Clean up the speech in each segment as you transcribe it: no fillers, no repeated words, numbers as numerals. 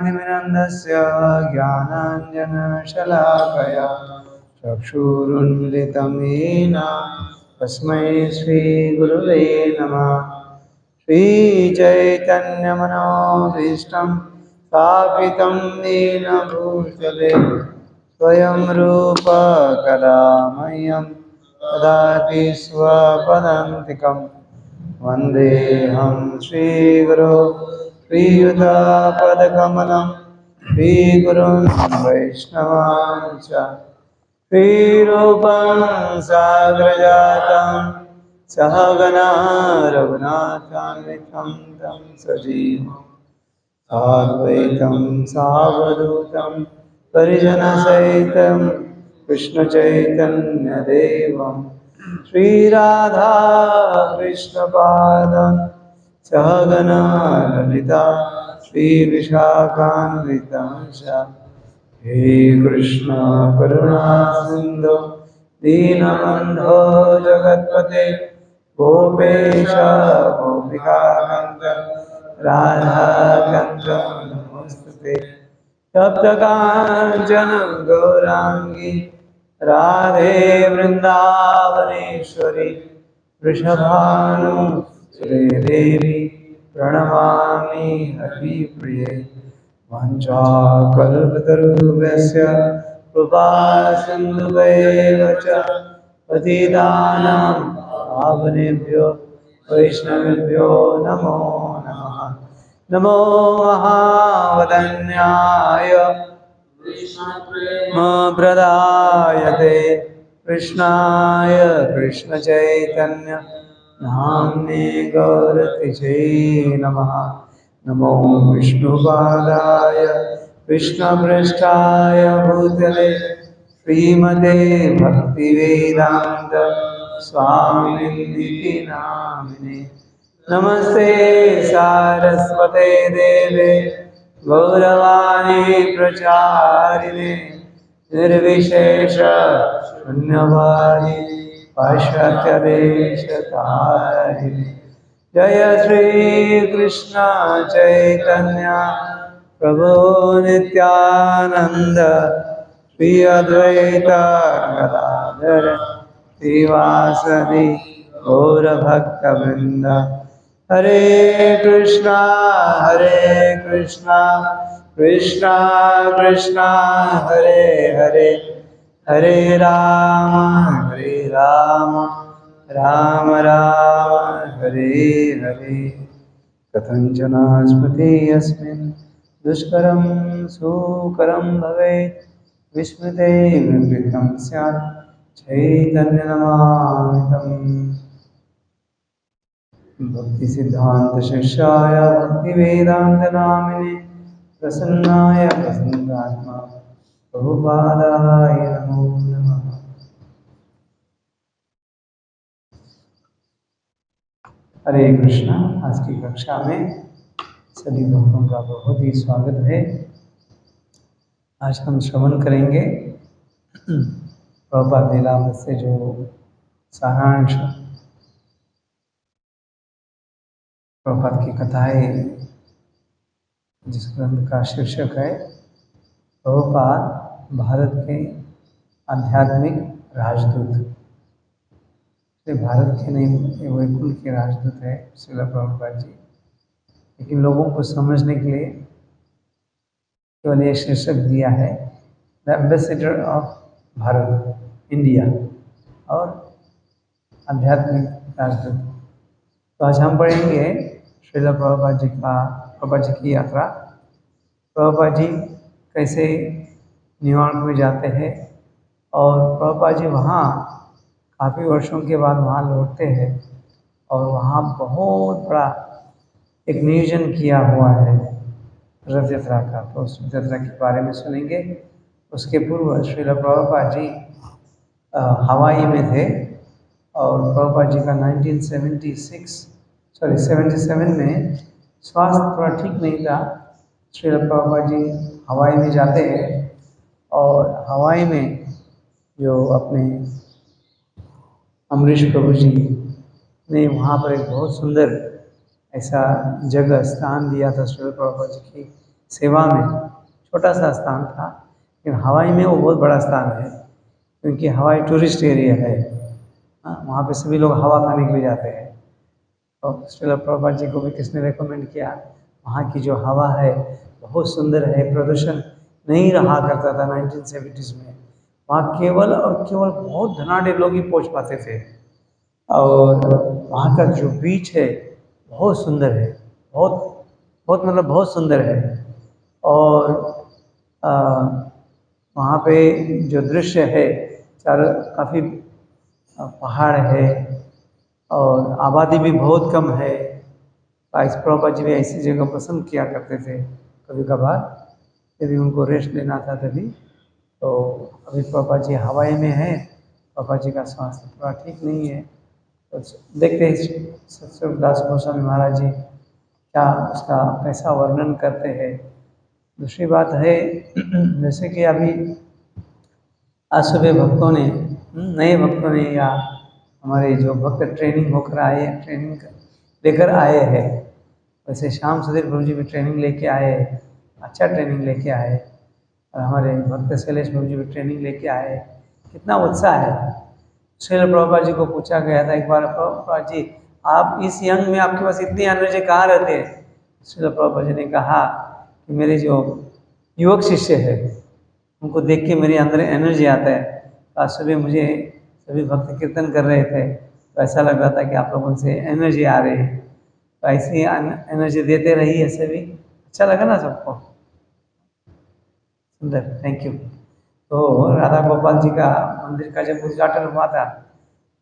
ज्ञानतिमिरन्दस्य ज्ञानाञ्जनशलाकया चक्षुरुन्मिलितं येन तस्मै श्रीगुरुवे नमः। श्रीचैतन्यमनोभीष्टं स्थापितं येन भूतले स्वयं रूप कदा मह्यं ददाति स्वपदान्तिकं। वन्देऽहं श्रीगुरो श्रीयुतापदकमलं श्रीगुरुं वैष्णवांश्च श्रीरूपं साग्रजातं सहगना रघुनाथान्वितं तं सजीवं साद्वैतं सावधूतं परिजनसहितं कृष्णचैतन्यदेवं श्रीराधा कृष्णपादं सहगना ललिता श्रीविशाखान्वितांश्च हे कृष्ण करुणा सिन्धु दीनबन्धो जगत्पते गोपेश गोपिकान्त राधाकान्त नमोस्तुते। सप्तकाञ्चन गौराङ्गी राधे वृन्दावनेश्वरी वृषभानुसुते देवी प्रणमामि हरिप्रिये। वाञ्छाकल्पतरुभ्यश्च कृपासिन्धुभ्येव च पतितानां पावनेभ्यो वैष्णवेभ्यो नमो नमः। नमो महावदन्याय प्रदायते कृष्णाय कृष्णचैतन्य नाम्ने गौरतिचे नमः। नमो विष्णुपादाय कृष्णपृष्ठाय भूतले श्रीमते भक्तिवेदान्त स्वामिनिति नामिने। नमस्ते सारस्वते देवे गौरवाणी प्रचारिणे निर्विशेष शून्यवादी पाश्चात्यदेशतारिणे। जय श्री कृष्ण चैतन्य प्रभु नित्यानंद श्री अद्वैत गदाधर श्रीवासदि गौरभक्तवृंद। हरे कृष्णा कृष्णा कृष्णा हरे हरे हरे राम राम राम हरे हरे। कथञ्चन स्मृति यस्मिन् दुष्करं सुकरं भवेत् विस्मृते विवृतं स्यात् चैतन्यनमामितम्। भक्तिसिद्धान्तशिष्याय भक्तिवेदान्तनामिने प्रसन्नाय प्रसन्नात्मा प्रभुपादाय नमो नमः। हरे कृष्णा। आज की कक्षा में सभी भक्तों का बहुत ही स्वागत है। आज हम श्रवण करेंगे प्रभुपाद लीलामृत से जो सारांश प्रभुपाद की कथाएं, जिस ग्रंथ का शीर्षक है प्रभुपाद भारत के आध्यात्मिक राजदूत। भारत के नहीं, वैकुंठ के राजदूत है श्रील प्रभुपाद जी। लेकिन लोगों को समझने के लिए केवल ये शीर्षक दिया है the ambassador of Bharat India और आध्यात्मिक राजदूत। तो आज हम पढ़ेंगे श्रील प्रभुपाद जी की यात्रा। प्रभुपाद जी कैसे न्यूयॉर्क में जाते हैं और प्रभुपाद जी वहाँ काफ़ी वर्षों के बाद वहाँ लौटते हैं और वहाँ बहुत बड़ा एक नियोजन किया हुआ है रथ यात्रा का। तो उस रथ यात्रा के बारे में सुनेंगे। उसके पूर्व श्रील प्रभुपाद जी हवाई में थे और प्रभुपाद जी का 1977 में स्वास्थ्य थोड़ा ठीक नहीं था। श्रील प्रभुपाद जी हवाई में जाते हैं और हवाई में जो अपने अमरीश प्रभु जी ने वहाँ पर एक बहुत सुंदर ऐसा जगह स्थान दिया था श्रील प्रभुपाद जी की सेवा में छोटा सा स्थान था, लेकिन हवाई में वो बहुत बड़ा स्थान है, क्योंकि हवाई टूरिस्ट एरिया है। वहाँ पे सभी लोग हवा खाने के लिए जाते हैं। और श्रील प्रभुपाद जी को भी किसने रेकमेंड किया, वहाँ की जो हवा है बहुत सुंदर है, प्रदूषण नहीं रहा करता था 1970s में। वहाँ केवल और केवल बहुत धनाढ़ लोग ही पहुँच पाते थे। और वहाँ का जो बीच है बहुत सुंदर है, बहुत बहुत मतलब बहुत सुंदर है। और वहाँ पे जो दृश्य है, चारों काफ़ी पहाड़ है और आबादी भी बहुत कम है। वाइस प्रभुपाद जी भी ऐसी जगह पसंद किया करते थे कभी कभार, यदि उनको रेस्ट लेना था तभी। तो अभी प्रभुपाद जी हवाई में है, प्रभुपाद जी का स्वास्थ्य थोड़ा ठीक नहीं है, तो देखते हैं सतस्वरूपदास गोस्वामी महाराज जी क्या उसका कैसा वर्णन करते हैं। दूसरी बात है जैसे कि अभी आज सुबह भक्तों ने, नए भक्तों ने या हमारे जो भक्त ट्रेनिंग होकर आए, ट्रेनिंग लेकर आए हैं, वैसे श्याम सुधीर प्रभु जी भी ट्रेनिंग लेके आए, अच्छा ट्रेनिंग लेके आए। और हमारे भक्त शैलेश प्रभु जी भी ट्रेनिंग लेके आए। कितना उत्साह है। श्रील प्रभुपाद जी को पूछा गया था एक बार, प्रभुपाद जी आप इस यंग में आपके पास इतनी एनर्जी कहाँ रहते हैं? श्रील प्रभुपाद जी ने कहा कि मेरे जो युवक शिष्य है उनको देख के मेरे अंदर एनर्जी आता है। आज सुबह मुझे सभी भक्त कीर्तन कर रहे थे तो ऐसा लग रहा था कि आप लोगों से एनर्जी आ रही है, तो ऐसी एनर्जी देते रहिए सभी। अच्छा लगा ना सबको? सुंदर, थैंक यू। तो राधा गोपाल जी का मंदिर का जब उद्घाटन हुआ था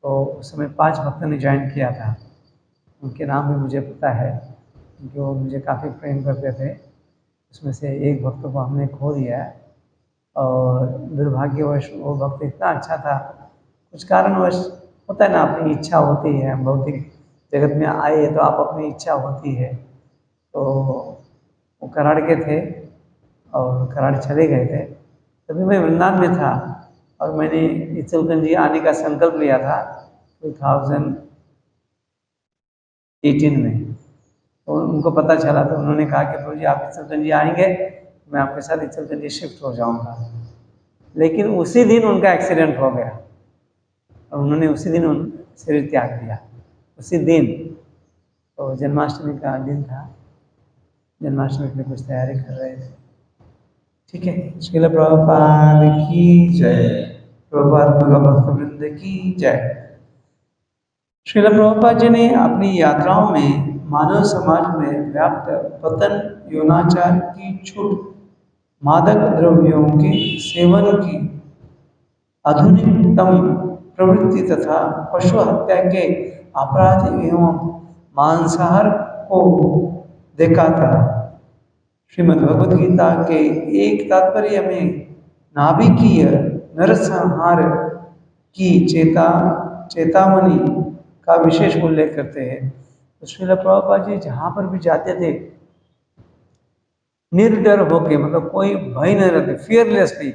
तो उस समय 5 भक्तों ने ज्वाइन किया था। उनके नाम भी मुझे पता है, जो मुझे काफ़ी प्रेम करते थे। उसमें से एक भक्त को हमने खो दिया है और दुर्भाग्यवश वो भक्त इतना अच्छा था, कुछ कारणवश होता है ना, अपनी इच्छा होती है, भौतिक जगत में आए तो आप अपनी इच्छा होती है। तो वो कराड़ के थे और कराड़ चले गए थे। तभी मैं वृंदावन में था और मैंने इचलकरंजी आने का संकल्प लिया था 2018 में। तो उनको पता चला तो उन्होंने कहा कि प्रभु जी आप इचलकरंजी आएंगे, मैं आपके साथ इचलकरंजी शिफ्ट हो जाऊंगा। लेकिन उसी दिन उनका एक्सीडेंट हो गया और उन्होंने उसी दिन शरीर त्याग दिया, उसी दिन। तो जन्माष्टमी का दिन था, जन्माष्टमी के लिए कुछ तैयारी कर रहे थे। ठीक है, श्रील प्रभुपाद की जय, प्रभुपाद भक्त वृंद की जय। श्रील प्रभुपाद जी ने अपनी यात्राओं में मानव समाज में व्याप्त पतन, यौनाचार की छूट, मादक द्रव्यों के सेवन की आधुनिकतम प्रवृत्ति तथा पशु हत्या के अपराध एवं मांसाहार को देखा था। श्रीमद् भगवद गीता के एक तात्पर्य में नाभिकीय नरसंहार की चेतावनी का विशेष उल्लेख करते हैं। तो श्रील प्रभुपाद जी जहाँ पर भी जाते थे निर्डर होके, मतलब कोई भय नहीं रहते, फियरलेसली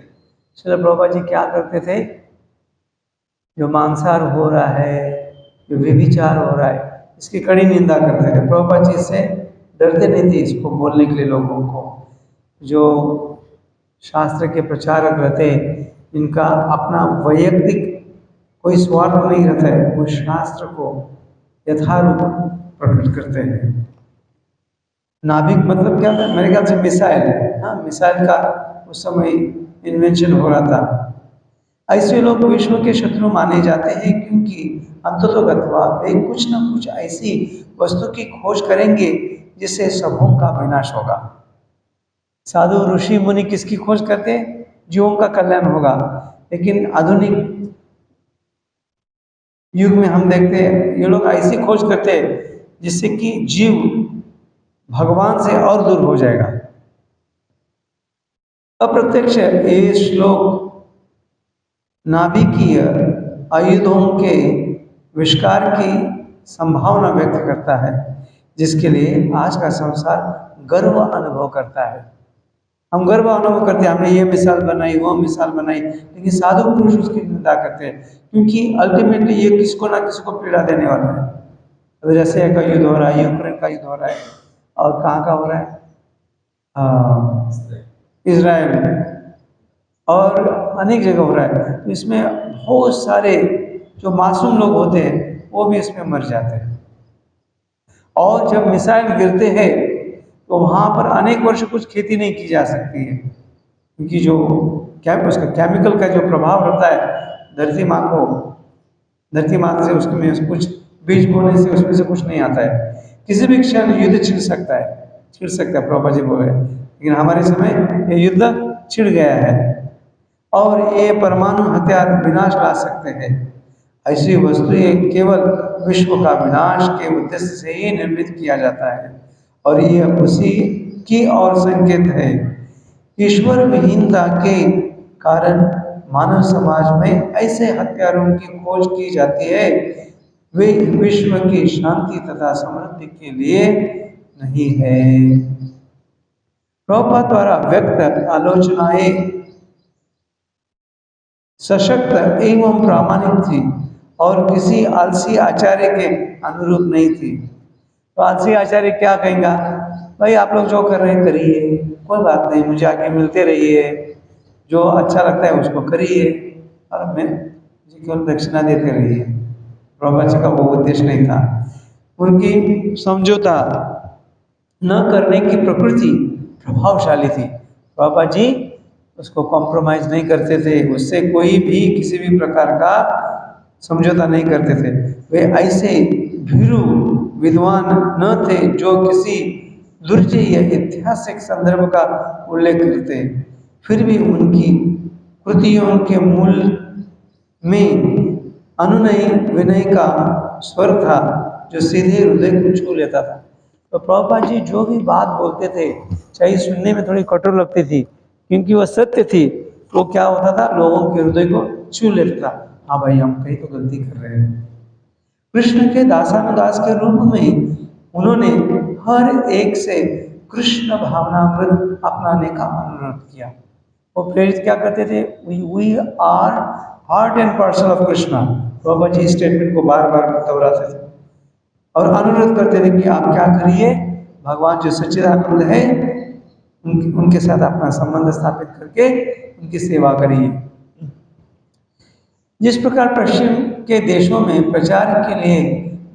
श्रील प्रभुपाद जी क्या करते थे, जो मांसाहार हो रहा है, जो व्यभिचार हो रहा है, इसकी कड़ी निंदा करते थे। प्रभुपाद जी से डरते नहीं थे इसको बोलने के लिए लोगों को। जो शास्त्र के प्रचारक रहते इनका अपना वैयक्तिक कोई स्वार्थ नहीं रहता है, वो शास्त्र को यथारूप प्रकट करते हैं। नाभिक मतलब क्या था? मेरे ख्याल से मिसाइल, हाँ मिसाइल का उस समय इन्वेंशन हो रहा था। ऐसे लोग विश्व के शत्रु माने जाते हैं क्योंकि अंततोगत्वा वे कुछ न कुछ ऐसी वस्तु की खोज करेंगे जिससे सबों का विनाश होगा। साधु ऋषि मुनि किसकी खोज करते हैं? जीवों का कल्याण होगा। लेकिन आधुनिक युग में हम देखते हैं ये लोग ऐसी खोज करते हैं जिससे कि जीव भगवान से और दूर हो जाएगा। अप्रत्यक्ष ये श्लोक नाभिकीय आयुधों के विष्कार की संभावना व्यक्त करता है, जिसके लिए आज का संसार गर्व अनुभव करता है। हम गर्व अनुभव करते हैं, हमने ये मिसाल बनाई, वो मिसाल बनाई, लेकिन साधु पुरुष उसकी निंदा करते हैं क्योंकि अल्टीमेटली ये किसको ना किसको पीड़ा देने वाला है। तो रशिया का युद्ध हो रहा है, यूक्रेन का युद्ध हो रहा है, और कहाँ का हो रहा है? इज़राइल और अनेक जगह हो रहा है। तो इसमें बहुत सारे जो मासूम लोग होते हैं वो भी इसमें मर जाते हैं। और जब मिसाइल गिरते हैं तो वहाँ पर अनेक वर्ष कुछ खेती नहीं की जा सकती है, क्योंकि जो उसका केमिकल का जो प्रभाव रहता है धरती माँ को, धरती माँ से उसमें कुछ बीज बोने से उसमें से कुछ नहीं आता है। किसी भी क्षण युद्ध छिड़ सकता है, प्रभुपाद जी बोले। लेकिन हमारे समय ये युद्ध छिड़ गया है और ये परमाणु हथियार विनाश ला सकते हैं। ऐसी वस्तुएं केवल विश्व का विनाश के उद्देश्य से ही निर्मित किया जाता है और ये उसी की और संकेत है। ईश्वर विहीनता के कारण मानव समाज में ऐसे हथियारों की खोज की जाती है वे विश्व की शांति तथा समृद्धि के लिए नहीं है। प्रभुपाद द्वारा व्यक्त आलोचनाएं सशक्त एवं प्रामाणिक थी और किसी आलसी आचार्य के अनुरूप नहीं थी। तो आलसी आचार्य क्या कहेगा, भाई आप लोग जो कर रहे हैं करिए, कोई बात नहीं, मुझे आके मिलते रहिए, जो अच्छा लगता है उसको करिए और मैं जी केवल दक्षिणा देते रहिए। प्रभुपाद जी का वो उद्देश्य नहीं था। उनकी समझौता न करने की प्रकृति प्रभावशाली थी। प्रभुपाद जी उसको कॉम्प्रोमाइज नहीं करते थे, उससे कोई भी किसी भी प्रकार का समझौता नहीं करते थे। वे ऐसे भीरू विद्वान न थे जो किसी दुर्जय या ऐतिहासिक संदर्भ का उल्लेख करते, फिर भी उनकी कृतियों के मूल में अनुनय विनय का स्वर था जो सीधे हृदय को छू लेता था। तो प्रभुपाद जी जो भी बात बोलते थे, चाहे सुनने में थोड़ी कठोर लगती थी, क्योंकि वह सत्य थी, तो क्या होता था, लोगों के हृदय को छू लेता था। हाँ भाई, हम कहीं तो गलती कर रहे हैं। कृष्ण के दासानुदास के रूप में उन्होंने हर एक से कृष्ण भावनामृत अपनाने का अनुरोध किया। वो प्रेरित क्या करते थे, we are heart and parcel of Krishna. Prabhupada ji statement को बार बार दोहराते थे और अनुरोध करते थे कि आप क्या करिए, भगवान जो सच्चिदानंद है उनके साथ अपना संबंध स्थापित करके उनकी सेवा करिए। जिस प्रकार पश्चिम के देशों में प्रचार के लिए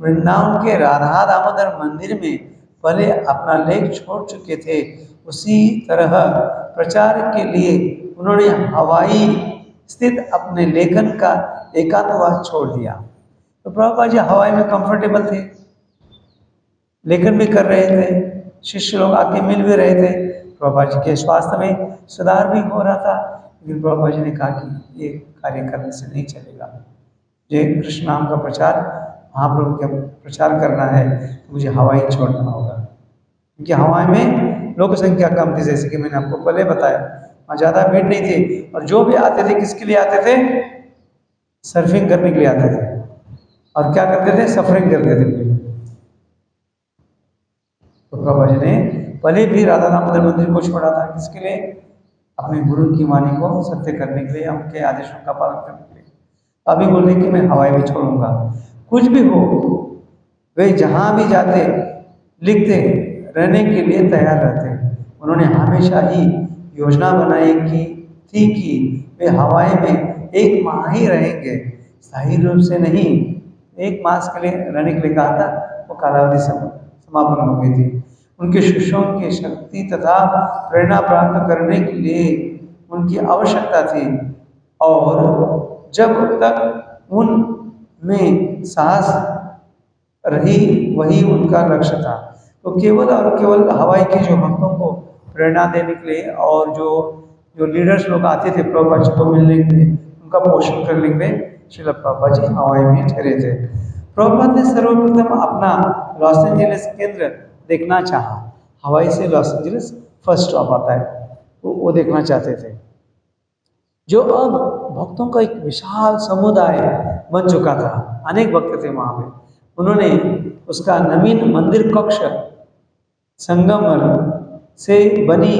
वृंदावन के राधा दामोदर मंदिर में पहले अपना लेख छोड़ चुके थे, उसी तरह प्रचार के लिए उन्होंने हवाई स्थित अपने लेखन का एकांतवास छोड़ दिया। तो प्रभुपाद जी हवाई में कंफर्टेबल थे, लेखन भी कर रहे थे, शिष्य लोग आके मिल भी रहे थे, प्रभुपाद जी के स्वास्थ्य में सुधार भी हो रहा था। लेकिन प्रभुपाद जी ने कहा कि ये कार्य करने से नहीं चलेगा, ये कृष्ण नाम का प्रचार, महाप्रभु का प्रचार करना है, तो मुझे हवाई छोड़ना होगा। क्योंकि हवाई में लोक संख्या कम थी, जैसे कि मैंने आपको पहले बताया, वहाँ ज़्यादा भीड़ नहीं थी और जो भी आते थे किसके लिए आते थे, सर्फिंग करने के लिए आते थे और क्या करते थे, सफरिंग करते थे। तो प्रभुपाद जी ने पहले भी राधा दामोदर मंदिर को छोड़ा था, किसके लिए, अपने गुरु की वाणी को सत्य करने के लिए, उनके आदेशों का पालन करने के लिए। अभी बोले कि मैं हवाई भी छोड़ूंगा, कुछ भी हो, वे जहाँ भी जाते लिखते रहने के लिए तैयार रहते। उन्होंने हमेशा ही योजना बनाई थी कि वे हवाई में 1 माह ही रहेंगे, स्थायी रूप से नहीं। 1 मास के लिए रहने के लिए कहा था, वो कालावधि समापन हो गई थी। उनके शिष्यों की शक्ति तथा प्रेरणा प्राप्त करने के लिए उनकी आवश्यकता थी और जब तक उनमें साहस रही वही उनका लक्ष्य था। तो केवल और केवल हवाई के जो भक्तों को प्रेरणा देने के लिए और जो लीडर्स लोग आते थे प्रभुपाद जी को मिलने के लिए, उनका पोषण करने के लिए श्रील प्रभुपाद जी हवाई में ठहरे थे। प्रभुपाद ने सर्वप्रथम अपना लॉस एंजलिस केंद्र देखना चाहा। हवाई से लॉस एंजलिस फर्स्ट स्टॉप आता है, तो वो देखना चाहते थे, जो अब भक्तों का एक विशाल समुदाय बन चुका था। अनेक भक्त थे वहाँ पे। उन्होंने उसका नवीन मंदिर कक्ष, संगमर से बनी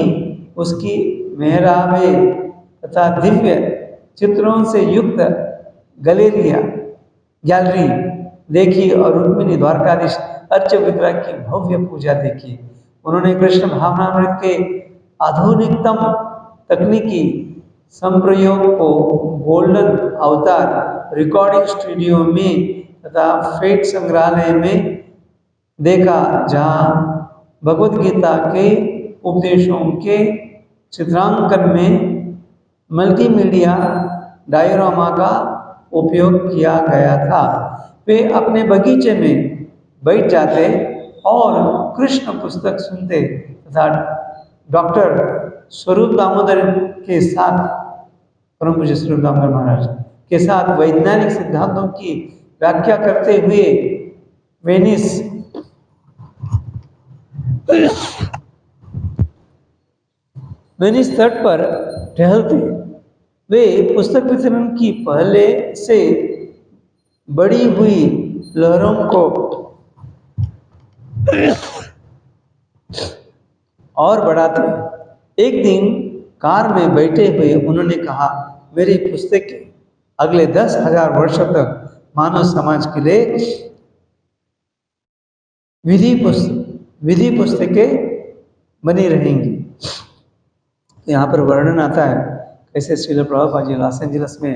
उसकी मेहराबे तथा दिव्य चित्रों से युक्त गैलरी देखी और रुक्मिणी द्वारकाधीश अर्च विग्रह की भव्य पूजा देखी। उन्होंने कृष्ण भावनामृत के आधुनिकतम तकनीकी संप्रयोग को गोल्डन अवतार रिकॉर्डिंग स्टूडियो में तथा फेट संग्रहालय में देखा, जहां भगवद गीता के उपदेशों के चित्रांकन में मल्टीमीडिया डायोरामा का उपयोग किया गया था। वे अपने बगीचे में बैठ जाते और कृष्ण पुस्तक सुनते तथा डॉक्टर स्वरूप दामोदर के साथ, परम पूज्य स्वरूप दामोदर महाराज के साथ वैज्ञानिक सिद्धांतों की व्याख्या करते हुए वेनिस तट पर टहलते। वे पुस्तक वितरण की पहले से बड़ी हुई लहरों को और बढ़ाते। एक दिन कार में बैठे हुए उन्होंने कहा, मेरी पुस्तकें अगले 10,000 वर्षों तक मानव समाज के लिए विधि पुस्तकें बनी रहेंगी। यहाँ पर वर्णन आता है कैसे श्रील प्रभुपाद जी लॉस एंजलिस में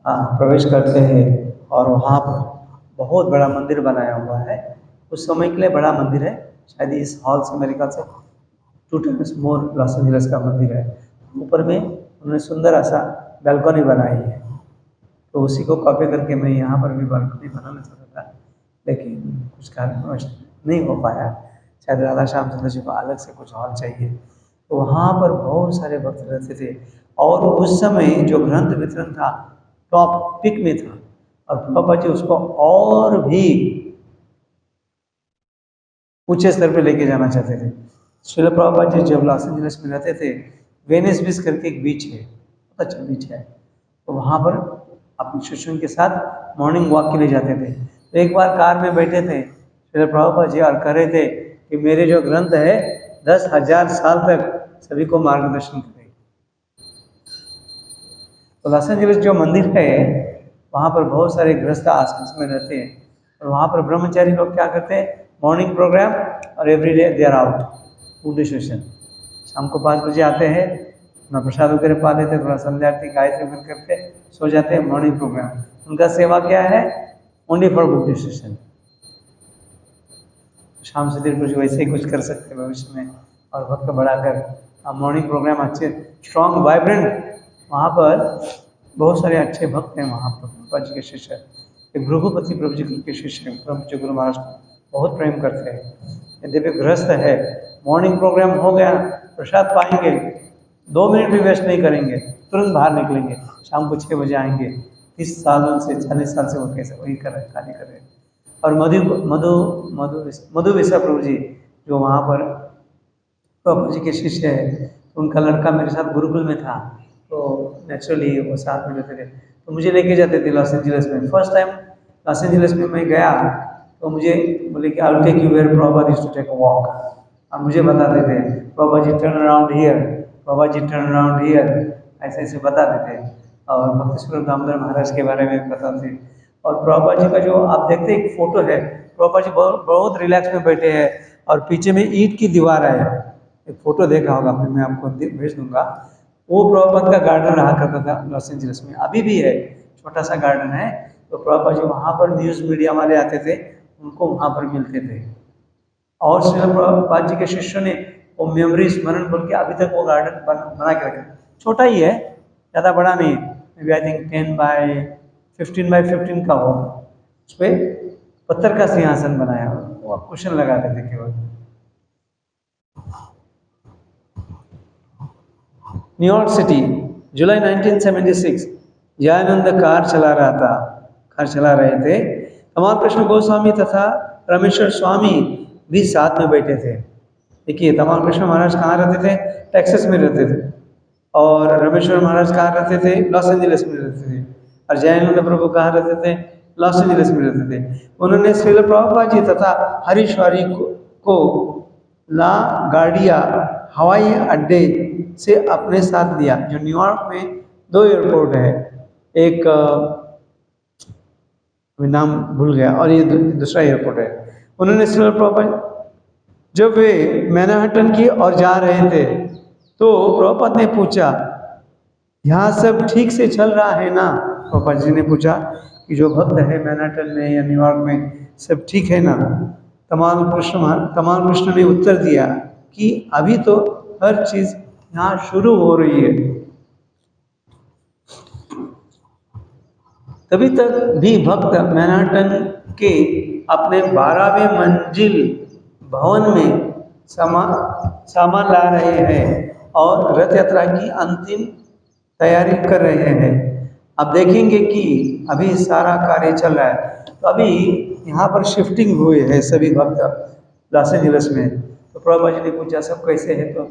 प्रवेश करते हैं और वहाँ पर बहुत बड़ा मंदिर बनाया हुआ है। उस समय के लिए बड़ा मंदिर है, शायद इस हॉल से मेरे ख्याल से 2 times मोर लॉस एंजलिस का मंदिर है। ऊपर में उन्होंने सुंदर ऐसा बालकनी बनाई है, तो उसी को कॉपी करके मैं यहाँ पर भी बालकनी बनाना चाहता था, लेकिन कुछ कारणवश नहीं हो पाया। शायद राधा श्याम चंद्र जी को अलग से कुछ हॉल चाहिए। तो वहाँ पर बहुत सारे भक्त रहते थे और उस समय जो ग्रंथ वितरण था टॉप पिक में था और प्रभुपाद जी उसको और भी ऊंचे स्तर पे लेके जाना चाहते थे। श्रील प्रभुपाद जी जब लॉस एंजलिस में रहते थे, वेनिस बीच करके एक बीच है, बहुत अच्छा बीच है, तो वहाँ पर अपने शिष्यों के साथ मॉर्निंग वॉक के लिए जाते थे। तो एक बार कार में बैठे थे श्रील प्रभुपाद जी और कह रहे थे कि मेरे जो ग्रंथ है 10,000 साल तक सभी को मार्गदर्शन करे। तो लॉस एंजलिस जो मंदिर है वहाँ पर बहुत सारे गृहस्थ आसपास में रहते हैं और वहाँ पर ब्रह्मचारी लोग क्या करते हैं, मॉर्निंग प्रोग्राम और everyday they are out food session. शाम को 5 बजे आते हैं, अपना प्रसाद वगैरह पा लेते, थोड़ा संध्या आरती गायत्री वगैरह करते, सो जाते हैं। मॉर्निंग प्रोग्राम उनका सेवा क्या है, ओनली फॉर बुक सेशन। शाम से 1:30 बजे वैसे ही कुछ कर सकते हैं भविष्य में और वक्त बढ़ाकर मॉर्निंग प्रोग्राम अच्छे स्ट्रॉन्ग वाइब्रेंट। वहाँ पर बहुत सारे अच्छे भक्त हैं वहाँ पर, प्रभुपाद जी के शिष्य। एक भृगुपति प्रभु जी के शिष्य परम पूज्य गुरु महाराज को बहुत प्रेम करते हैं। यदि वे गृहस्थ है, मॉर्निंग प्रोग्राम हो गया, प्रसाद पाएंगे, 2 मिनट भी वेस्ट नहीं करेंगे, तुरंत बाहर निकलेंगे, शाम को 6 बजे आएंगे। 30 सालों से 40 साल से वो कैसे वही कर रहे, कार्य कर रहे। और मधु विसा प्रभु जी जो वहाँ पर प्रभु जी के शिष्य है, उनका लड़का मेरे साथ गुरुकुल में था, तो नेचुरली वो साथ में रहते थे, तो मुझे लेके जाते थे लॉस एंजलिस में। फर्स्ट टाइम लॉस एंजलिस में मैं गया तो मुझे बोले कि I will take you where Prabhupada used to take a walk, और मुझे बताते थे Prabhupada ji turn around here, Prabhupada ji turn around here, ऐसे ऐसे बताते थे। और भक्ति स्वरूप दामोदर महाराज के बारे में बताते। और प्रभुपाद जी का जो आप देखते हैं एक फोटो है, प्रभुपाद जी बहुत रिलैक्स में बैठे हैं और पीछे में ईंट की दीवार है, एक फोटो देखा होगा, फिर मैं आपको भेज दूंगा। वो प्रभुपाद का गार्डन रहा करता था लॉस एंजलिस में, अभी भी है, छोटा सा गार्डन है। तो प्रभुपाद जी वहाँ पर न्यूज़ मीडिया वाले आते थे, उनको वहाँ पर मिलते थे। और श्री प्रभुपाद जी के शिष्यों ने वो मेमोरी स्मरण बोल के अभी तक वो गार्डन बना के रखा। छोटा ही है, ज़्यादा बड़ा नहीं है, maybe I think 10 by 15 by 15 का हो। उस पर पत्थर का सिंहासन बनाया, वो आप क्वेश्चन लगाते थे केवल। न्यूयॉर्क सिटी, जुलाई 1976, जयानंद कार चला रहे थे। तमाल कृष्ण गोस्वामी तथा रमेश्वर स्वामी भी साथ में बैठे थे। देखिए तमाल कृष्ण महाराज कहाँ रहते थे, टेक्सास में रहते थे, और रमेश्वर महाराज कहाँ रहते थे, लॉस एंजलिस में रहते थे, और जयानंद प्रभु कहाँ रहते थे, लॉस एंजलिस में रहते थे। उन्होंने श्रील प्रभुपाद जी तथा हरीश्वरी को ला गार्डिया हवाई अड्डे से अपने साथ लिया, जो न्यूयॉर्क में 2 एयरपोर्ट है, एक नाम भूल गया और ये दूसरा एयरपोर्ट है। उन्होंने श्रील प्रभुपाद जब वे मैनहट्टन की ओर जा रहे थे तो प्रभुपाद ने पूछा, यहाँ सब ठीक से चल रहा है ना? प्रभुपाद जी ने पूछा कि जो भक्त है मैनहट्टन में या न्यूयॉर्क में, सब ठीक है ना? तमाल कृष्ण ने उत्तर दिया कि अभी तो हर चीज यहाँ शुरू हो रही है, तभी तक भी भक्त मैनहट्टन के अपने 12वें मंजिल भवन में सामान ला रहे हैं और रथ यात्रा की अंतिम तैयारी कर रहे हैं। अब देखेंगे कि अभी सारा कार्य चल रहा है। तो अभी यहाँ पर शिफ्टिंग हुए है सभी भक्त लॉस एंजलिस में। तो प्रभुपाद जी ने पूछा सब कैसे है? तो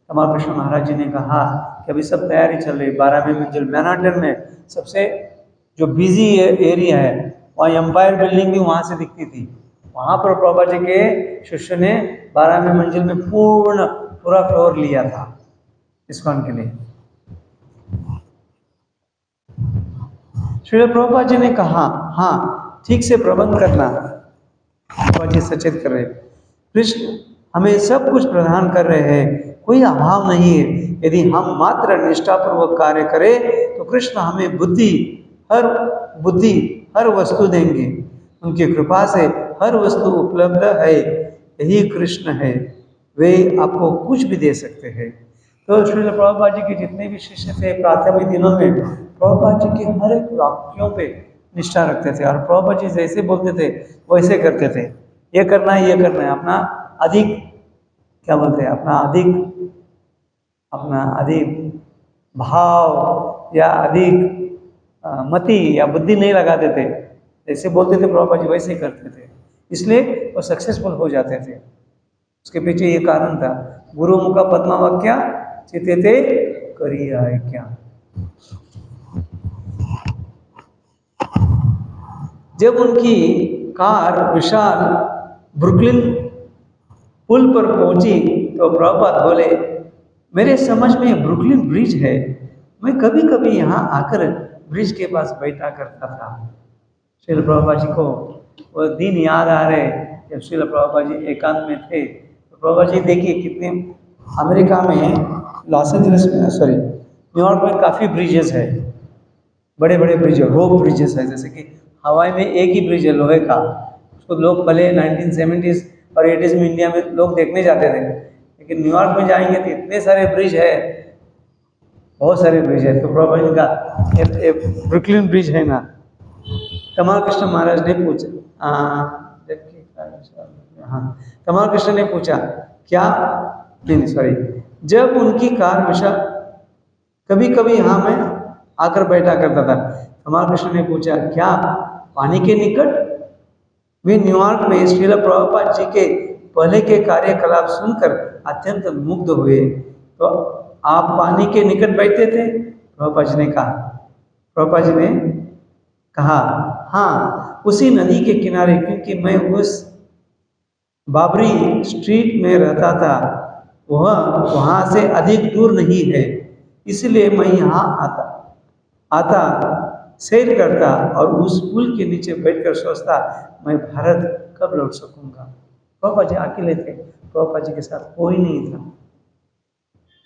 तमाल कृष्ण महाराज जी ने कहा कि अभी सब तैयारी चल रही है। 12वें मंजिल मैनहट्टन में सबसे जो बिजी एरिया है, वहाँ एम्पायर बिल्डिंग भी वहाँ से दिखती थी। वहाँ पर प्रभुपाद जी के शिष्य ने 12वें मंजिल में पूरा फ्लोर लिया था इस्कॉन के लिए। श्री प्रभुपाद जी ने कहा, हाँ ठीक से प्रबंध करना। प्रभुपाद जी सचेत कर रहे, कृष्ण हमें सब कुछ प्रदान कर रहे हैं, कोई अभाव नहीं है। यदि हम मात्र निष्ठापूर्वक कार्य करें तो कृष्ण हमें बुद्धि हर वस्तु देंगे। उनकी कृपा से हर वस्तु उपलब्ध है, यही कृष्ण है, वे आपको कुछ भी दे सकते हैं। तो श्रील प्रभुपाद जी के जितने भी शिष्य थे प्राथमिक दिनों में प्रभुपाद जी के हर एक वाक्यों पे निष्ठा रखते थे और प्रभुपाद जी जैसे बोलते थे वैसे करते थे। ये करना है, ये करना है, अपना अधिक क्या बोलते हैं, अपना अधिक भाव या अधिक मति या बुद्धि नहीं लगाते थे। जैसे बोलते थे प्रभुपाद जी वैसे ही करते थे, इसलिए वो सक्सेसफुल हो जाते थे। उसके पीछे ये कारण था, गुरु मुख पद्मावाक्या चितेते करिया है क्या। जब उनकी कार विशाल ब्रुकलिन पुल पर पहुंची तो प्रभुपाद बोले, मेरे समझ में ब्रुकलिन ब्रिज है, मैं कभी कभी यहाँ आकर ब्रिज के पास बैठा करता था। श्रील प्रभुपाद जी को वो दिन याद आ रहे जब श्रील प्रभुपाद जी एकांत में थे। तो प्रभुपाद जी देखिए कितने, अमेरिका में लॉस एंजलिस में न्यूयॉर्क में काफ़ी ब्रिजेस है, बड़े बड़े ब्रिज है, रोप ब्रिजेस है। जैसे कि हवाई में एक ही ब्रिज है लोहे का, उसको लोग पहले 1970s और 80s में इंडिया में लोग देखने जाते थे, लेकिन न्यूयॉर्क में जाएंगे तो इतने सारे ब्रिज है, बहुत सारे ब्रिज है। तो प्रभुपाद जी का ब्रुकलिन ब्रिज है ना। तमाल कृष्ण महाराज ने पूछा, तमाल कृष्ण ने पूछा क्या, जब उनकी कार विशाल कभी कभी यहाँ मैं आकर बैठा करता था। तमाल कृष्ण ने पूछा क्या पानी के निकट? वे न्यूयॉर्क में श्रील प्रभुपाद जी के पहले के कार्यकलाप सुनकर अत्यंत मुग्ध हुए। तो आप पानी के निकट बैठते थे? प्रभुपाद जी ने कहा। प्रभुपाद जी ने कहा, हाँ उसी नदी के किनारे, क्योंकि मैं उस बाबरी स्ट्रीट में रहता था, वह वहाँ से अधिक दूर नहीं है, इसलिए मैं यहाँ आता सैर करता और उस पुल के नीचे बैठकर सोचता मैं भारत कब लौट सकूंगा। प्रभुपाद जी अकेले थे, प्रभुपाद जी के साथ कोई नहीं था।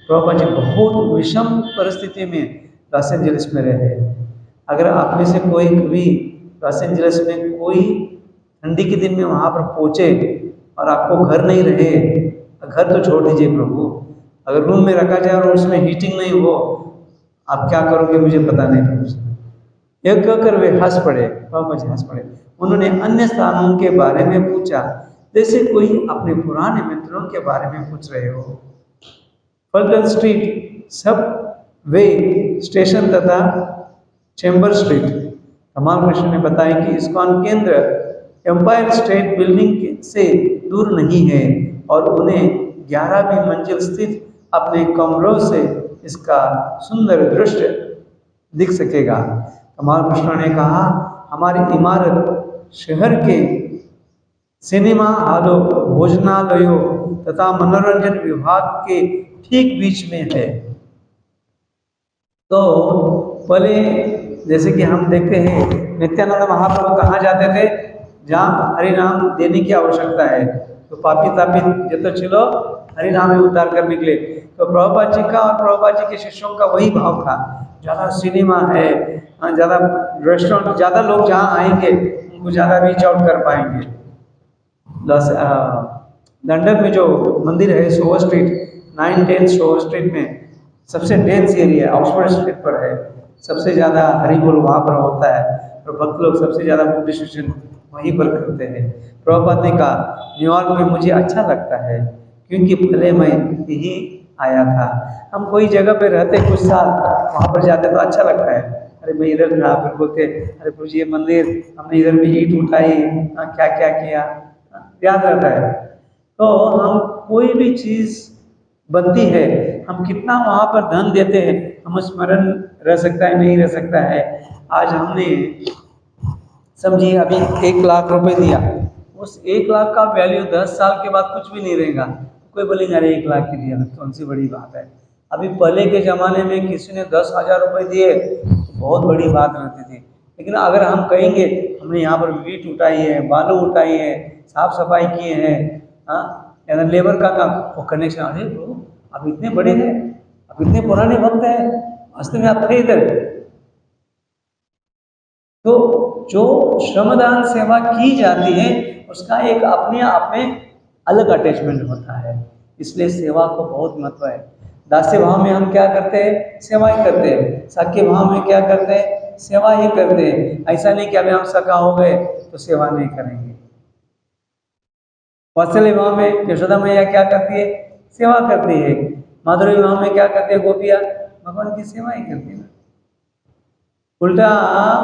प्रभुपाद जी बहुत विषम परिस्थिति में लॉस एंजलिस में रहे। अगर आप में से कोई कभी लॉस एंजलिस में कोई ठंडी के दिन में वहाँ पर पहुँचे और आपको घर नहीं रहे, घर तो छोड़ दीजिए प्रभु, अगर रूम में रखा जाए और उसमें हीटिंग नहीं हो, आप क्या करोगे मुझे पता नहीं। यह कहकर वे हंस पड़े, प्रभुपाद जी हंस पड़े। उन्होंने अन्य स्थानों के बारे में पूछा, जैसे कोई अपने पुराने मित्रों के बारे में पूछ रहे हो। फल्टन स्ट्रीट, सब वे स्टेशन तथा चैम्बर स्ट्रीट। तमाल कृष्ण ने बताया कि इस्कॉन केंद्र एम्पायर स्टेट बिल्डिंग से दूर नहीं है और उन्हें 11वीं मंजिल स्थित अपने कमरों से इसका सुंदर दृश्य दिख सकेगा। तमाल कृष्ण ने कहा, हमारी इमारत शहर के सिनेमा हॉलों, भोजनालयों तथा मनोरंजन विभाग के ठीक बीच में है। तो पहले जैसे कि हम देखते हैं नित्यानंद महाप्रभु कहाँ जाते थे, जहाँ हरि नाम देने की आवश्यकता है। तो पापी तापी जत छिलो हरि नाम में उतार कर निकले। तो प्रभुपाद जी का और प्रभुपाद जी के शिष्यों का वही भाव था। ज़्यादा सिनेमा है, ज़्यादा रेस्टोरेंट, ज़्यादा लोग जहाँ आएंगे उनको ज़्यादा रीच आउट कर पाएंगे। लंदन में जो मंदिर है सोवर स्ट्रीट, 9-10 सोवर स्ट्रीट में सबसे डेंस एरिया ऑक्सफोर्ड स्ट्रीट पर है, सबसे ज़्यादा हरी बोल वहाँ पर होता है और भक्त लोग सबसे ज़्यादा बुद्धिस्ट वहीं पर करते हैं। प्रभुपाद ने कहा न्यूयॉर्क में मुझे अच्छा लगता है क्योंकि पहले मैं यहीं आया था। हम कोई जगह पे रहते कुछ साल, वहाँ पर जाते तो अच्छा लगता है, अरे मैं इधर था, फिर बोलते अरे प्रभु जी ये मंदिर हमने इधर भी ईंट उठाई, क्या क्या किया, याद रहता है। तो हम कोई भी चीज़ बनती है, हम कितना वहाँ पर धन देते हैं, हम स्मरण रह सकता है नहीं रह सकता है। आज हमने समझिए अभी 1 लाख रुपए दिया, उस 1 लाख का वैल्यू 10 साल के बाद कुछ भी नहीं रहेगा। कोई बोलेंगे अरे 1 लाख की दिया तो कौन सी बड़ी बात है। अभी पहले के ज़माने में किसी ने 10,000 रुपये दिए तो बहुत बड़ी बात रहती थी। लेकिन अगर हम कहेंगे हमने यहाँ पर ईंट उठाई है, बालू उठाई है, साफ सफाई किए हैं, हाँ, या लेबर का काम, वो कनेक्शन, अरे ब्रो अब इतने बड़े हैं, अब इतने पुराने वक्त है, वास्तव में आप थे इधर। तो जो श्रमदान सेवा की जाती है उसका एक अपने आप में अलग अटैचमेंट होता है, इसलिए सेवा को बहुत महत्व है। दास्य भाव में हम क्या करते हैं, सेवा ही करते हैं। साक्य भाव में क्या करते हैं, सेवा ही करते हैं। ऐसा नहीं कि अभी हम सखा हो गए तो सेवा नहीं करेंगे। वात्सल्य भाव में यशोदा मैया क्या करती है, सेवा करती है। माधुरी भाव में क्या करते हैं, गोपियाँ भगवान की सेवा ही करती है। उल्टा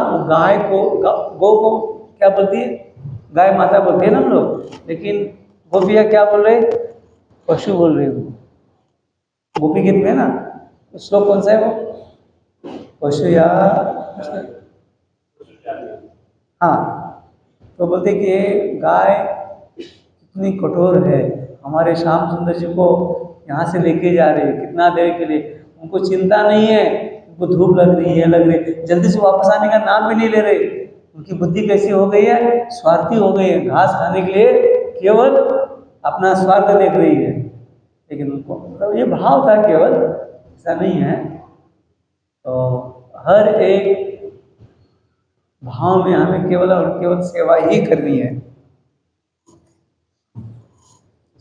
वो गाय को गौ को क्या बोलती है, गाय माता बोलती है ना हम लोग, लेकिन गोपियाँ क्या बोल रहे, पशु बोल रहे हो। गोपी गीत में ना श्लोक कौन सा है वो, पशु या, हाँ, तो बोलते कि ये गाय कितनी कठोर है, हमारे श्याम सुंदर जी को यहाँ से लेके जा रहे हैं कितना देर के लिए, उनको चिंता नहीं है, उनको धूप लग रही है, लग रही है, जल्दी से वापस आने का नाम भी नहीं ले रहे। उनकी बुद्धि कैसी हो गई है, स्वार्थी हो गई है, घास खाने के लिए केवल अपना स्वार्थ देख रही है। लेकिन उनको मतलब ये भाव था केवल, ऐसा नहीं है। तो हर एक भाव में हमें केवल और केवल सेवा ही करनी है।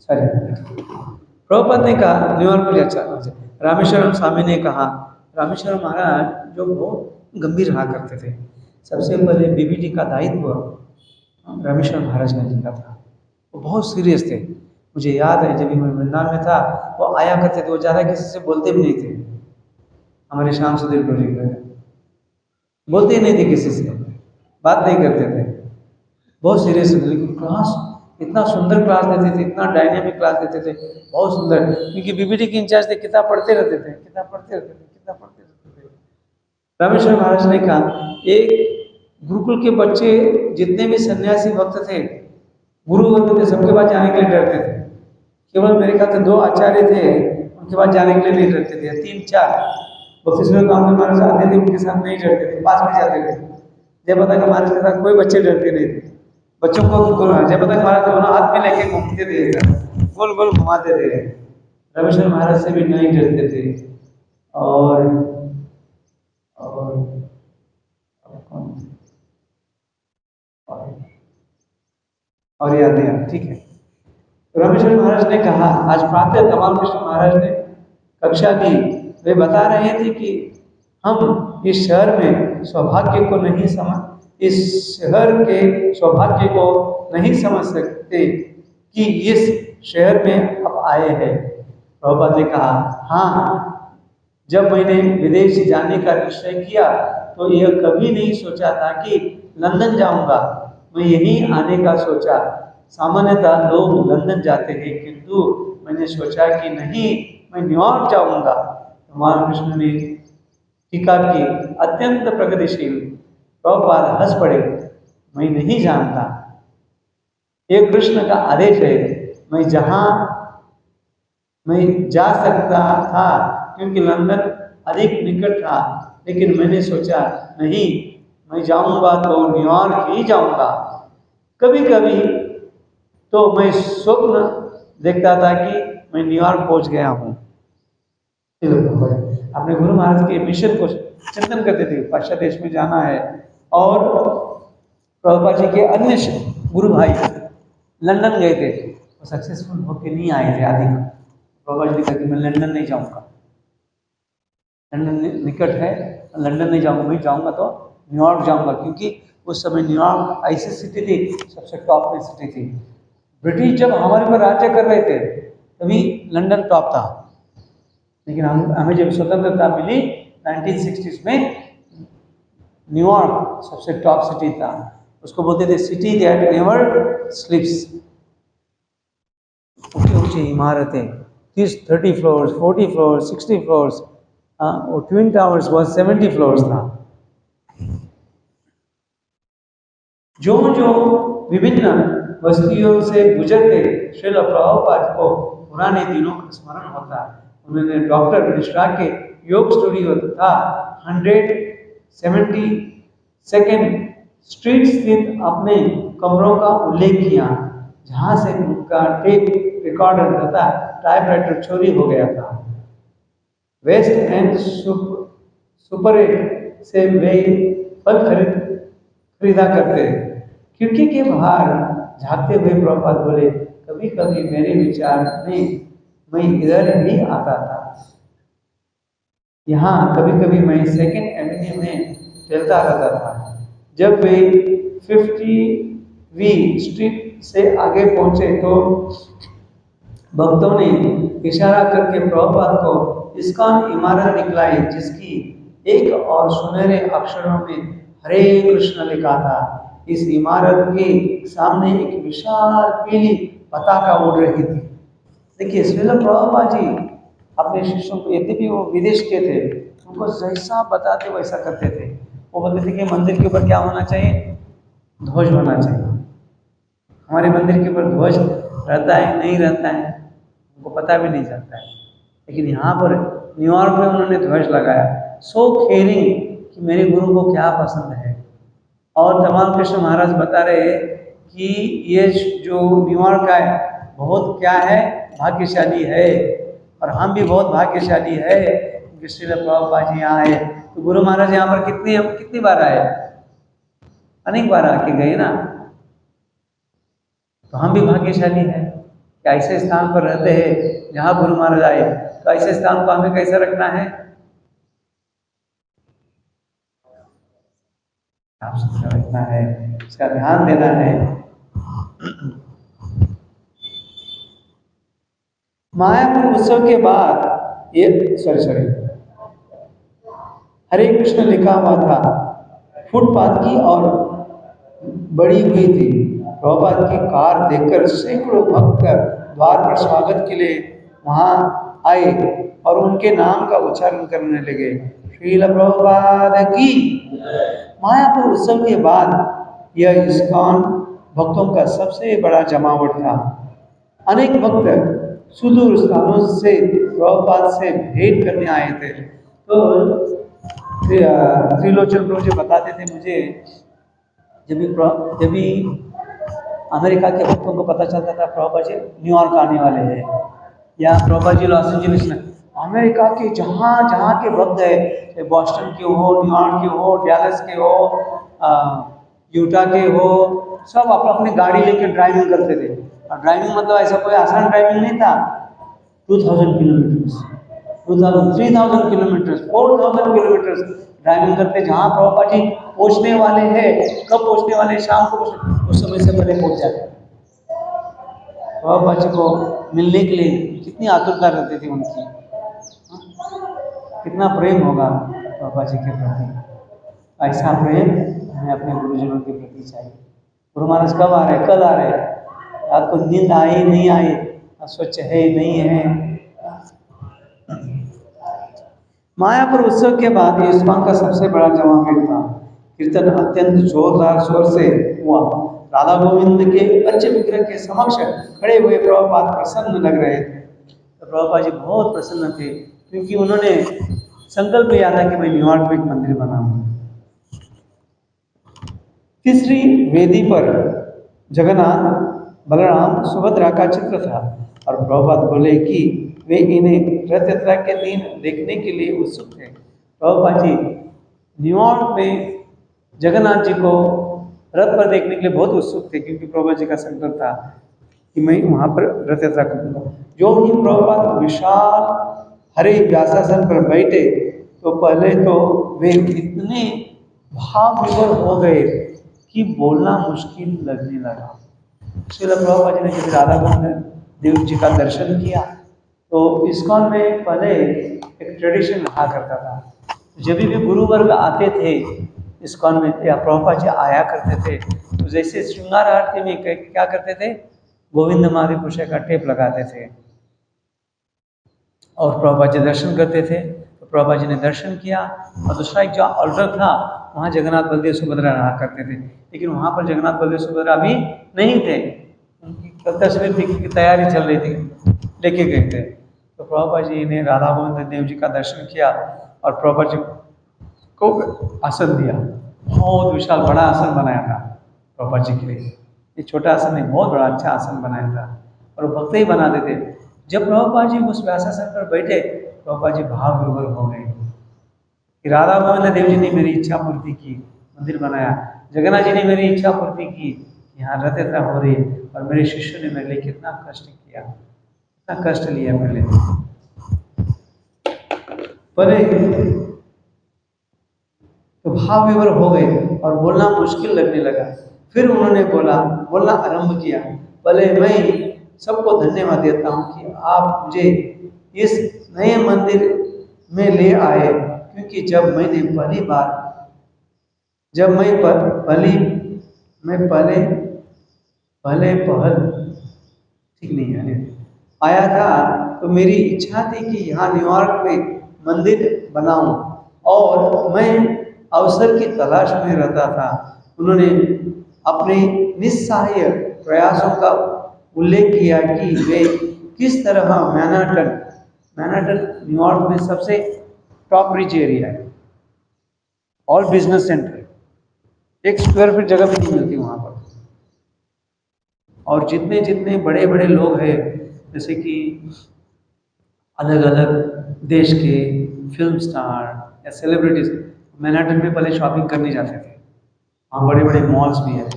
प्रभुपाद ने कहा न्यूयॉर्क में, अच्छा रामेश्वरम स्वामी ने कहा, रामेश्वरम महाराज जो बहुत गंभीर रहा करते थे, सबसे पहले बीबीटी का दायित्व रामेश्वर महाराज ने लिखा था, वो बहुत सीरियस थे। मुझे याद है जब मैं वृंदावन में था वो आया करते थे, वो ज़्यादा किसी से बोलते भी नहीं थे। हमारे श्याम सुधीर प्रोजेक्ट बोलते ही नहीं थे, किसी से बात नहीं करते थे, बहुत सीरियस थे। लेकिन क्लास इतना सुंदर क्लास देते थे, इतना डायनेमिक क्लास देते थे, बहुत सुंदर। क्योंकि बीबीटी के इंचार्ज थे, किताब पढ़ते रहते थे, किताब पढ़ते रहते थे, किताब पढ़ते रहते थे। रामेश्वर महाराज ने कहा एक गुरुकुल के बच्चे जितने भी सन्यासी भक्त थे, गुरु होते थे, सबके पास जाने के लिए डरते थे। केवल मेरे ख्याल से 2 आचार्य थे, उनके पास जाने के लिए नहीं डरते थे, 3-4 बख्तिस्वर कामदेव महाराज आते थे, उनके साथ नहीं डरते थे, पास में जाते थे। जयप्रकाश महाराज के साथ कोई बच्चे डरते नहीं थे। बच्चों को जयप्रकाश महाराज दोनों हाथ में लेके घूमते थे, गोल गोल घुमाते थे। रामेश्वर महाराज से भी नहीं डरते थे। और और याद नहीं, ठीक है। रामेश्वर महाराज ने कहा, आज प्रातः कमाल कृष्ण महाराज ने कक्षा दी, वे बता रहे थे कि हम इस शहर में सौभाग्य को नहीं समझ, इस शहर के सौभाग्य को नहीं समझ सकते कि इस शहर में अब आए हैं। प्रभुपाद ने कहा, हाँ, जब मैंने विदेश जाने का निश्चय किया तो यह कभी नहीं सोचा था कि लंदन जाऊंगा, मैं यहीं आने का सोचा। सामान्यतः लोग लंदन जाते हैं, किंतु मैंने सोचा कि नहीं, मैं न्यूयॉर्क जाऊंगा। कुमार कृष्ण ने टीका की, अत्यंत प्रगतिशील। प्रभुपाद हंस पड़े, मैं नहीं जानता, ये कृष्ण का आदेश है, मैं जा सकता था क्योंकि लंदन अधिक निकट था, लेकिन मैंने सोचा नहीं, मैं जाऊंगा तो न्यूयॉर्क ही जाऊंगा। कभी कभी तो मैं स्वप्न देखता था कि मैं न्यूयॉर्क पहुंच गया हूँ। अपने गुरु महाराज के मिशन को चिंतन करते थे, पाश्चात्य देश में जाना है। और प्रभुपाद जी के अन्य गुरु भाई लंदन गए थे, वो सक्सेसफुल होके नहीं आए थे आदि। प्रभुपाद जी ने कहा कि मैं लंदन नहीं जाऊंगा, लंदन निकट है, लंदन नहीं जाऊंगा, मैं जाऊंगा तो न्यूयॉर्क जाऊंगा, क्योंकि उस समय न्यूयॉर्क ऐसी सिटी थी, सबसे टॉप में सिटी थी। ब्रिटिश जब हमारे पर राज्य कर रहे थे तभी लंदन टॉप था, लेकिन हमें जब स्वतंत्रता मिली 1960s में, न्यूयॉर्क सबसे टॉप सिटी था। उसको बोलते थे सिटी दैट नेवर स्लीप्स। ऊंची ऊंची इमारतें, 30 फ्लोर्स, 40 फ्लोर्स, 60 फ्लोर्स, और ट्विन टावर्स बहुत 70 फ्लोर्स था। जो जो विभिन्न बस्तियों से गुजरते श्रील प्रभुपाद को पुराने दिनों का स्मरण होता। उन्होंने डॉक्टर मिश्रा के योग स्टूडियो तथा 172nd स्ट्रीट स्थित अपने कमरों का उल्लेख किया, जहां से उनका टेप रिकॉर्डर तथा टाइपराइटर चोरी हो गया था। वेस्ट एंड सुपरेट से वे फल खरीदा करते। खिड़की के बाहर झांकते हुए प्रभुपाद बोले, कभी कभी मेरे विचार में मैं इधर ही आता था, यहाँ कभी कभी मैं 2nd एवेन्यू में चलता रहता था। जब वे 50वीं स्ट्रीट से आगे पहुंचे तो भक्तों ने इशारा करके प्रभुपाद को इस्कॉन इमारत दिखलाई, जिसकी एक और सुनहरे अक्षरों में हरे कृष्ण लिखा था। इस इमारत के सामने एक विशाल पीली पताका उड़ रही थी। देखिए, श्रील प्रभुपाद जी अपने शिष्यों को, यद्यपि वो विदेश के थे, उनको जैसा बताते वैसा करते थे। वो बोलते थे कि मंदिर के ऊपर क्या होना चाहिए, ध्वज होना चाहिए। हमारे मंदिर के ऊपर ध्वज रहता है नहीं रहता है उनको पता भी नहीं चलता है, लेकिन यहाँ पर न्यूयॉर्क में उन्होंने ध्वज लगाया, सो केयरिंग कि मेरे गुरु को क्या पसंद है। और तमाल कृष्ण महाराज बता रहे कि ये जो न्यूयॉर्क है बहुत क्या है, भाग्यशाली है, और हम भी बहुत भाग्यशाली है कि श्रील प्रभुपाद जी यहाँ आए। तो गुरु महाराज यहाँ पर कितनी बार आए, अनेक बार आके गए ना। तो हम भी भाग्यशाली हैं कि ऐसे स्थान पर रहते हैं जहाँ गुरु महाराज आए। तो ऐसे स्थान को हमें कैसे रखना है, साफ सुथरा रखना है, उसका ध्यान देना है। मायापुर उत्सव के बाद ये सॉरी हरे कृष्ण लिखा हुआ था, फुटपाथ की और बड़ी हुई थी। प्रभुपाद की कार देखकर सैकड़ों भक्त द्वार पर स्वागत के लिए वहां आए और उनके नाम का उच्चारण करने लगे, श्रील प्रभुपाद की। मायापुर उत्सव के बाद यह इस्कॉन भक्तों का सबसे बड़ा जमावट था। अनेक भक्त सुदूर स्थानों से प्रभुपाद से भेंट करने आए थे। तो त्रिलोचन प्रभु जी बताते थे मुझे, जब भी अमेरिका के भक्तों को पता चलता था प्रभुपाद जी न्यूयॉर्क आने वाले हैं, या प्रभुपाद जी लॉस एंजलिस में, अमेरिका के जहाँ जहाँ के भक्त है, बॉस्टन के हो, न्यूयॉर्क के हो, डैलस के हो, यूटा के हो, सब अपनी गाड़ी लेकर ड्राइविंग करते थे। और ड्राइविंग मतलब ऐसा कोई आसान ड्राइविंग नहीं था। 2000 किलोमीटर्स, 3000 किलोमीटर्स, 4000 किलोमीटर्स ड्राइविंग करते, जहाँ प्रभुपाद जी पहुँचने वाले हैं, कब पहुँचने वाले हैं, शाम को उस समय से पहले पहुँच जाते। प्रभुपाद जी को मिलने के लिए कितनी आतुरता रहती थी उनकी, कितना प्रेम होगा प्रभुपाद जी के प्रति। ऐसा प्रेम हमें अपने गुरुजनों के प्रति चाहिए। गुरु महाराज कब आ रहे, कल आ रहे, रात को नींद आई नहीं आई, स्वच्छ है नहीं है। मायापुर उत्सव के बाद इस्कॉन का सबसे बड़ा जमावड़ा था। कीर्तन अत्यंत जोरदार शोर से हुआ। राधा गोविंद के अच्छे विग्रह के समक्ष खड़े हुए प्रभुपाद प्रसन्न लग रहे थे। तो प्रभुपाद जी बहुत प्रसन्न थे, क्योंकि उन्होंने संकल्प लिया था कि मैं न्यूयॉर्क में एक मंदिर बनाऊंगा। तीसरी वेदी पर जगन्नाथ, बलराम, सुभद्रा का चित्र था और प्रभुपाद बोले कि वे इन्हें रथ यात्रा के दिन देखने के लिए उत्सुक थे। प्रभुपाद जी न्यूयॉर्क में जगन्नाथ जी को रथ पर देखने के लिए बहुत उत्सुक थे, क्योंकि प्रभुपाद जी का संकल्प था कि मैं वहाँ पर रथ यात्रा करूँगा। जो ही प्रभुपाद विशाल हरे व्यासासन पर बैठे तो पहले तो वे इतने भाव विभोर हो गए कि बोलना मुश्किल लगने लगा। श्रील प्रभुपाद जी ने जब राधा गोविंद देव जी का दर्शन किया तो इस्कॉन में पहले एक ट्रेडिशन रहा करता था, जब भी गुरु वर्ग आते थे इस्कॉन में या प्रभुपाद जी आया करते थे तो जैसे श्रृंगार आरती में क्या करते थे, गोविंद माधि पुरुष का टेप लगाते थे और प्रभुपाद जी दर्शन करते थे। तो प्रभुपाद जी ने दर्शन किया और दूसरा एक जो ऑल्टर था वहाँ जगन्नाथ बलदेव सुभद्रा रहा करते थे, लेकिन वहाँ पर जगन्नाथ बलदेव सुभद्रा अभी नहीं थे, उनकी तस्वीर की तैयारी चल रही थी, लेके गए थे। तो प्रभुपाद जी ने राधा गोविंद देव जी का दर्शन किया और प्रभुपाद जी को आसन दिया। बहुत विशाल बड़ा आसन बनाया था प्रभुपाद जी के लिए, ये छोटा आसन नहीं, बहुत बड़ा अच्छा आसन बनाया था और वो भक्त ही बनाते थे। जब प्रभुपाद जी उस व्यासासन पर बैठे प्रभुपाद जी भाव विभोर हो गए कि राधा गोविंद देव जी ने मेरी इच्छा पूर्ति की, मंदिर बनाया, जगन्नाथ जी ने मेरी इच्छा पूर्ति की, यहाँ रथ यात्रा हो रही है और मेरे शिष्यों ने मेरे लिए कितना कष्ट किया, कितना कष्ट लिया मेरे लिए। पहले तो भाव विभोर हो गए और बोलना मुश्किल लगने लगा। फिर उन्होंने बोलना आरंभ किया, पहले मैं सबको धन्यवाद देता हूँ कि आप मुझे इस नए मंदिर में ले आए, क्योंकि जब मैंने पहली बार ठीक नहीं है आया था तो मेरी इच्छा थी कि यहाँ न्यूयॉर्क में मंदिर बनाऊं और मैं अवसर की तलाश में रहता था। उन्होंने अपने निस्सहाय प्रयासों का उल्लेख किया कि वे किस तरह मैनहट्टन न्यूयॉर्क में सबसे टॉप रिच एरिया है और बिजनेस सेंटर है, 1 स्क्वायर फीट जगह भी नहीं मिलती वहाँ पर, और जितने जितने बड़े बड़े लोग हैं जैसे कि अलग अलग देश के फिल्म स्टार या सेलिब्रिटीज मैनहट्टन में पहले शॉपिंग करने जाते थे, वहाँ बड़े बड़े मॉल्स भी हैं।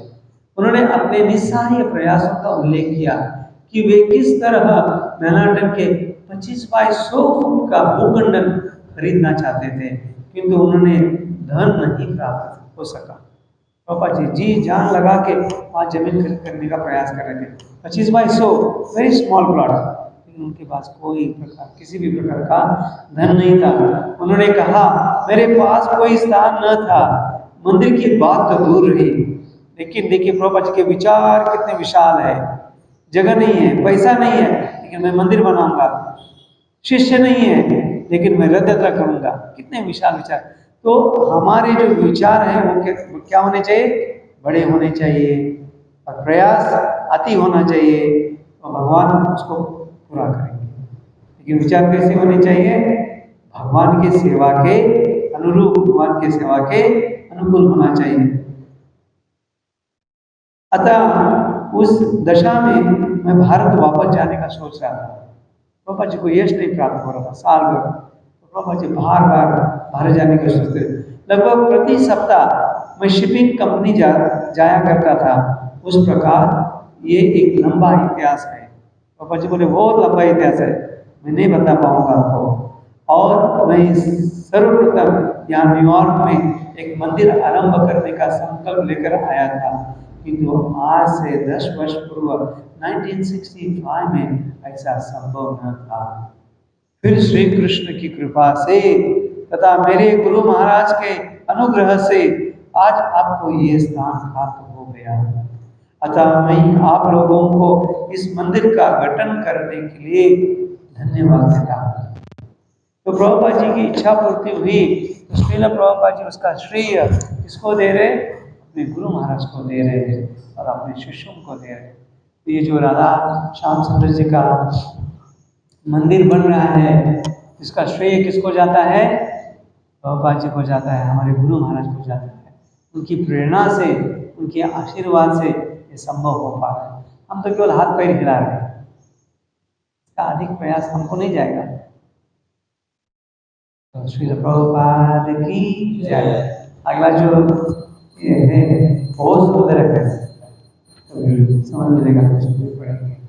उन्होंने अपने निस्सहाय प्रयासों का उल्लेख किया कि वे किस तरह मैनहट्टन के 25 बाय 100 फुट का भूखंडन खरीदना चाहते थे, किंतु उन्होंने धन नहीं प्राप्त हो सका। पापा जी जान लगा के वहाँ जमीन खरीद करने का प्रयास कर रहे थे, 25 बाय 100 वेरी स्मॉल प्लॉट, लेकिन उनके पास किसी भी प्रकार का धन नहीं था। उन्होंने कहा मेरे पास कोई स्थान न था, मंदिर की बात तो दूर रही, लेकिन देखिए प्रभुपाद जी के विचार कितने विशाल है, जगह नहीं है, पैसा नहीं है, लेकिन मैं मंदिर बनाऊंगा, शिष्य नहीं है लेकिन मैं रथ यात्रा करूंगा, कितने विशाल विचार। तो हमारे जो विचार हैं वो क्या होने चाहिए, बड़े होने चाहिए और प्रयास अति होना चाहिए और भगवान उसको पूरा करेंगे। लेकिन विचार कैसे होने चाहिए, भगवान की सेवा के अनुरूप, भगवान की सेवा के अनुकूल होना चाहिए। अतः उस दशा में मैं भारत वापस जाने का सोच रहा था। पापा जी को यश नहीं प्राप्त हो रहा था साल भर, तो पापा जी बार बार भारत जाने का सोचते थे। लगभग प्रति सप्ताह मैं शिपिंग कंपनी जाया करता था। उस प्रकार ये एक लंबा इतिहास है। पापा जी बोले बहुत लंबा इतिहास है, मैं नहीं बता पाऊंगा आपको। और मैं सर्वप्रथम यहाँ न्यूयॉर्क में एक मंदिर आरंभ करने का संकल्प लेकर आया था, किंतु आज से 10 वर्ष पूर्व 1965 में ऐसा संभव न था। फिर श्री कृष्ण की कृपा से तथा मेरे गुरु महाराज के अनुग्रह से आज आपको ये स्थान प्राप्त हो गया। अतः मैं आप लोगों को इस मंदिर का गठन करने के लिए धन्यवाद देता हूँ। तो प्रभुपाद जी की इच्छा पूर्ति हुई, तो श्रील प्रभुपाद जी उसका श्रेय किसको दे रहे, अपने गुरु महाराज को दे रहे हैं और अपने शिष्यों को दे रहे हैं। तो ये जो राधा श्याम सुंदर जी का मंदिर बन रहा है, इसका श्रेय किसको जाता है, प्रभुपाद जी को जाता है, हमारे गुरु महाराज को जाता है। उनकी प्रेरणा से, उनके आशीर्वाद से ये संभव हो पा रहा है। हम तो केवल हाथ पैर हिला रहे हैं, इसका अधिक प्रयास हमको नहीं जाएगा। तो श्रील प्रभुपाद की जय। अगला जो ये है बहुत सुंदर है, तो समझ मिलेगा कुछ भी पढ़ेंगे।